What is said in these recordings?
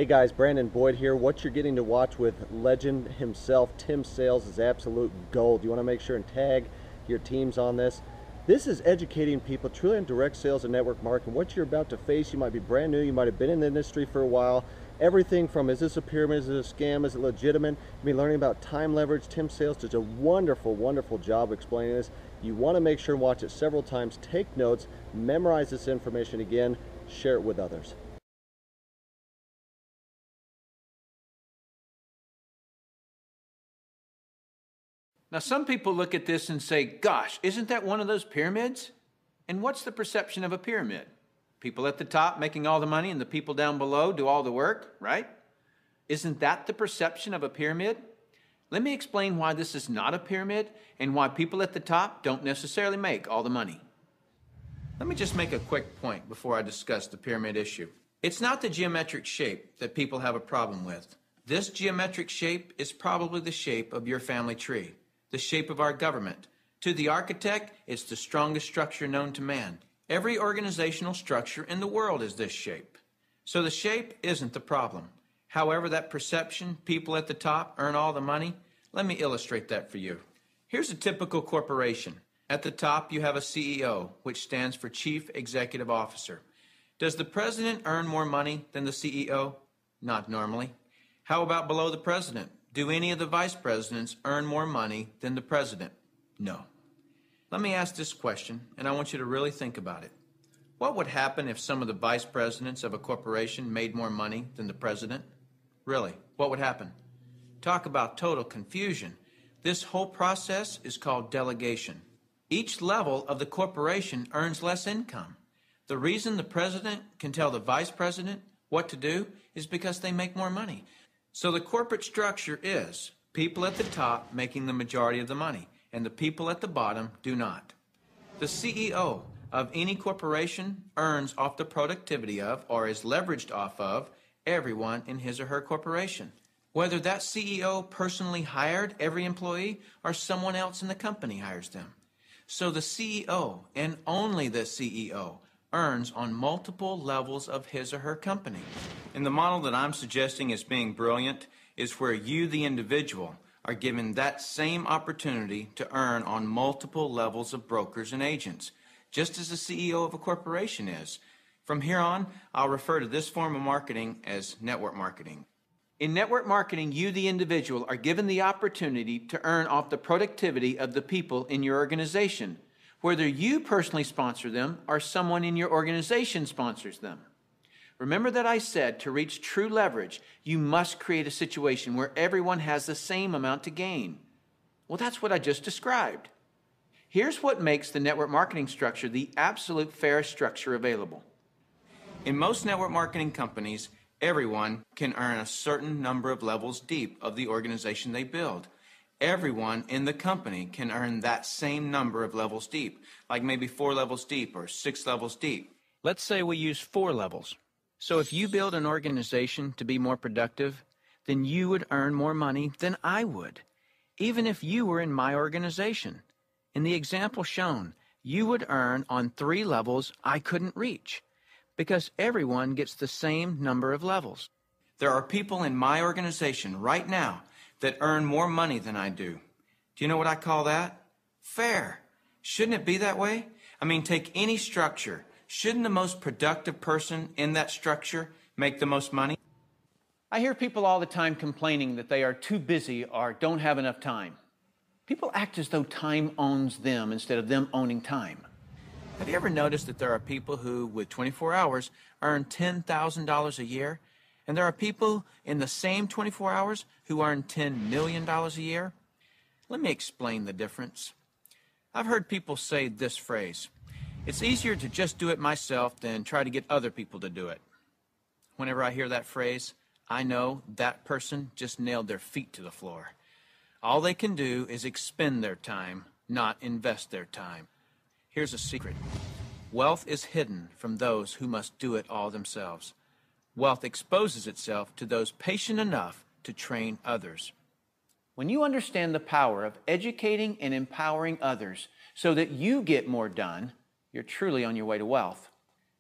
Hey guys, Brandon Boyd here. What you're getting to watch with legend himself, Tim Sales, is absolute gold. You want to make sure and tag your teams on this. This is educating people truly on direct sales and network marketing. What you're about to face, you might be brand new, you might have been in the industry for a while. Everything from, is this a pyramid, is it a scam, is it legitimate? You'll be learning about time leverage. Tim Sales does a wonderful, wonderful job explaining this. You want to make sure and watch it several times, take notes, memorize this information again, share it with others. Now, some people look at this and say, gosh, isn't that one of those pyramids? And what's the perception of a pyramid? People at the top making all the money and the people down below do all the work, right? Isn't that the perception of a pyramid? Let me explain why this is not a pyramid and why people at the top don't necessarily make all the money. Let me just make a quick point before I discuss the pyramid issue. It's not the geometric shape that people have a problem with. This geometric shape is probably the shape of your family tree, the shape of our government. To the architect, it's the strongest structure known to man. Every organizational structure in the world is this shape. So the shape isn't the problem. However, that perception, people at the top earn all the money, let me illustrate that for you. Here's a typical corporation. At the top, you have a CEO, which stands for Chief Executive Officer. Does the president earn more money than the CEO? Not normally. How about below the president? Do any of the vice presidents earn more money than the president? No. Let me ask this question, and I want you to really think about it. What would happen if some of the vice presidents of a corporation made more money than the president? Really, what would happen? Talk about total confusion. This whole process is called delegation. Each level of the corporation earns less income. The reason the president can tell the vice president what to do is because they make more money. So the corporate structure is people at the top making the majority of the money, and the people at the bottom do not. The CEO of any corporation earns off the productivity of, or is leveraged off of, everyone in his or her corporation. Whether that CEO personally hired every employee or someone else in the company hires them. So the CEO, and only the CEO, earns on multiple levels of his or her company. And the model that I'm suggesting as being brilliant is where you, the individual, are given that same opportunity to earn on multiple levels of brokers and agents, just as the CEO of a corporation is. From here on, I'll refer to this form of marketing as network marketing. In network marketing, you, the individual, are given the opportunity to earn off the productivity of the people in your organization, whether you personally sponsor them or someone in your organization sponsors them. Remember that I said to reach true leverage, you must create a situation where everyone has the same amount to gain. Well, that's what I just described. Here's what makes the network marketing structure the absolute fairest structure available. In most network marketing companies, everyone can earn a certain number of levels deep of the organization they build. Everyone in the company can earn that same number of levels deep, like maybe 4 levels deep or 6 levels deep. Let's say we use 4 levels. So if you build an organization to be more productive, then you would earn more money than I would, even if you were in my organization. In the example shown, you would earn on 3 levels I couldn't reach, because everyone gets the same number of levels. There are people in my organization right now that earn more money than I do. Do you know what I call that? Fair. Shouldn't it be that way? I mean, take any structure. Shouldn't the most productive person in that structure make the most money? I hear people all the time complaining that they are too busy or don't have enough time. People act as though time owns them instead of them owning time. Have you ever noticed that there are people who, with 24 hours, earn $10,000 a year? And there are people in the same 24 hours who earn $10 million a year? Let me explain the difference. I've heard people say this phrase, "It's easier to just do it myself than try to get other people to do it." Whenever I hear that phrase, I know that person just nailed their feet to the floor. All they can do is expend their time, not invest their time. Here's a secret. Wealth is hidden from those who must do it all themselves. Wealth exposes itself to those patient enough to train others. When you understand the power of educating and empowering others so that you get more done, you're truly on your way to wealth.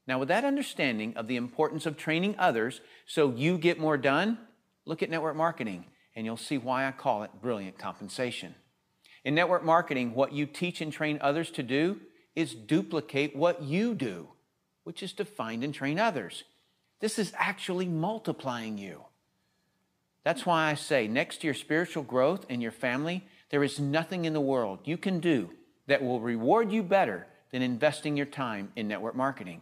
Now, with that understanding of the importance of training others so you get more done, look at network marketing and you'll see why I call it brilliant compensation. In network marketing, what you teach and train others to do is duplicate what you do, which is to find and train others. This is actually multiplying you. That's why I say next to your spiritual growth and your family, there is nothing in the world you can do that will reward you better than investing your time in network marketing.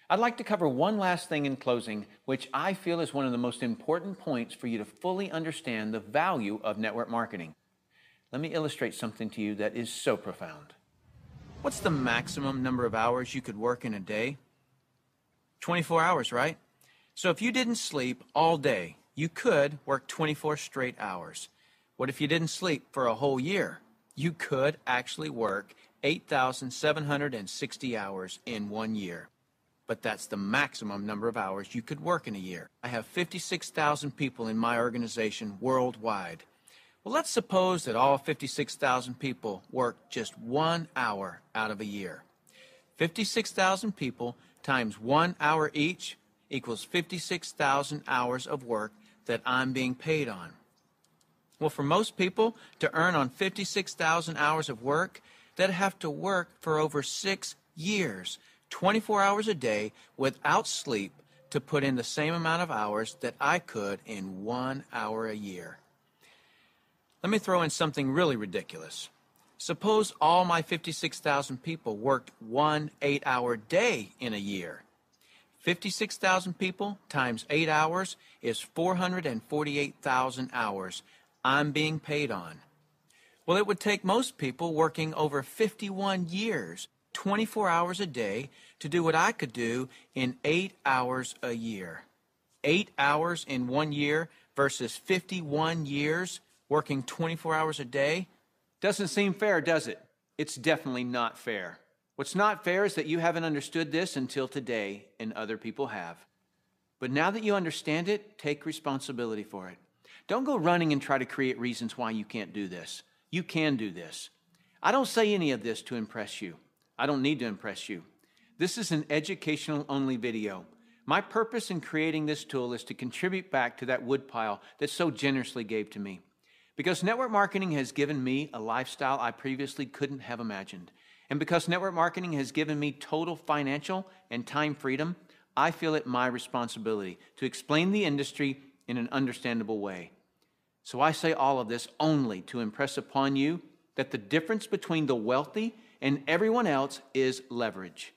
I'd like to cover one last thing in closing, which I feel is one of the most important points for you to fully understand the value of network marketing. Let me illustrate something to you that is so profound. What's the maximum number of hours you could work in a day? 24 hours, right? So if you didn't sleep all day, you could work 24 straight hours. What if you didn't sleep for a whole year? You could actually work 8,760 hours in 1 year. But that's the maximum number of hours you could work in a year. I have 56,000 people in my organization worldwide. Well, let's suppose that all 56,000 people work just 1 hour out of a year. 56,000 people times 1 hour each equals 56,000 hours of work that I'm being paid on. Well, for most people to earn on 56,000 hours of work, they'd have to work for over 6 years, 24 hours a day without sleep to put in the same amount of hours that I could in 1 hour a year. Let me throw in something really ridiculous. Suppose all my 56,000 people worked 1 8-hour day in a year. 56,000 people times 8 hours is 448,000 hours I'm being paid on. Well, it would take most people working over 51 years, 24 hours a day, to do what I could do in 8 hours a year. 8 hours in 1 year versus 51 years working 24 hours a day? Doesn't seem fair, does it? It's definitely not fair. What's not fair is that you haven't understood this until today, and other people have. But now that you understand it, take responsibility for it. Don't go running and try to create reasons why you can't do this. You can do this. I don't say any of this to impress you. I don't need to impress you. This is an educational-only video. My purpose in creating this tool is to contribute back to that woodpile that so generously gave to me. Because network marketing has given me a lifestyle I previously couldn't have imagined. And because network marketing has given me total financial and time freedom, I feel it my responsibility to explain the industry in an understandable way. So I say all of this only to impress upon you that the difference between the wealthy and everyone else is leverage.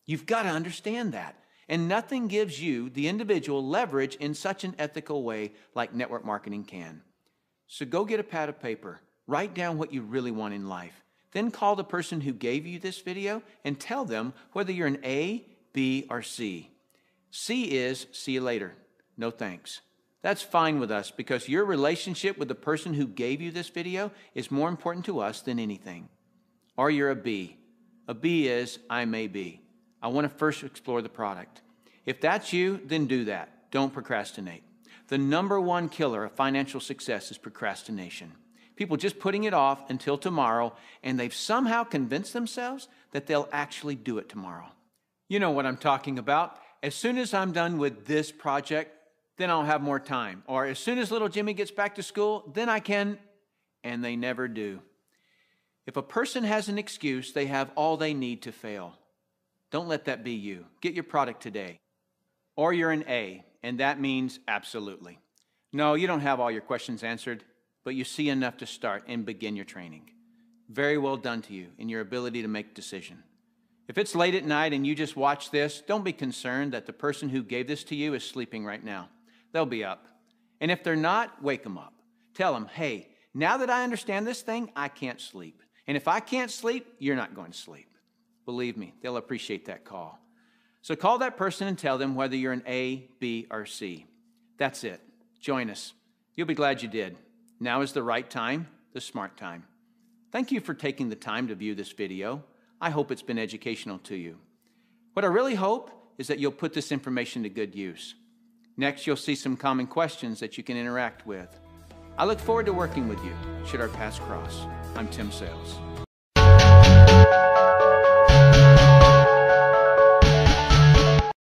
You've got to understand that. And nothing gives you, the individual, leverage in such an ethical way like network marketing can. So go get a pad of paper, write down what you really want in life. Then call the person who gave you this video and tell them whether you're an A, B, or C. C is see you later. No thanks. That's fine with us because your relationship with the person who gave you this video is more important to us than anything. Or you're a B. A B is I may be. I want to first explore the product. If that's you, then do that. Don't procrastinate. The number one killer of financial success is procrastination. People just putting it off until tomorrow, and they've somehow convinced themselves that they'll actually do it tomorrow. You know what I'm talking about. As soon as I'm done with this project, then I'll have more time. Or as soon as little Jimmy gets back to school, then I can, and they never do. If a person has an excuse, they have all they need to fail. Don't let that be you. Get your product today. Or you're an A, and that means absolutely. No, you don't have all your questions answered, but you see enough to start and begin your training. Very well done to you in your ability to make a decision. If it's late at night and you just watch this, don't be concerned that the person who gave this to you is sleeping right now. They'll be up. And if they're not, wake them up. Tell them, hey, now that I understand this thing, I can't sleep. And if I can't sleep, you're not going to sleep. Believe me, they'll appreciate that call. So call that person and tell them whether you're an A, B, or C. That's it. Join us. You'll be glad you did. Now is the right time, the smart time. Thank you for taking the time to view this video. I hope it's been educational to you. What I really hope is that you'll put this information to good use. Next, you'll see some common questions that you can interact with. I look forward to working with you, should our paths cross. I'm Tim Sales.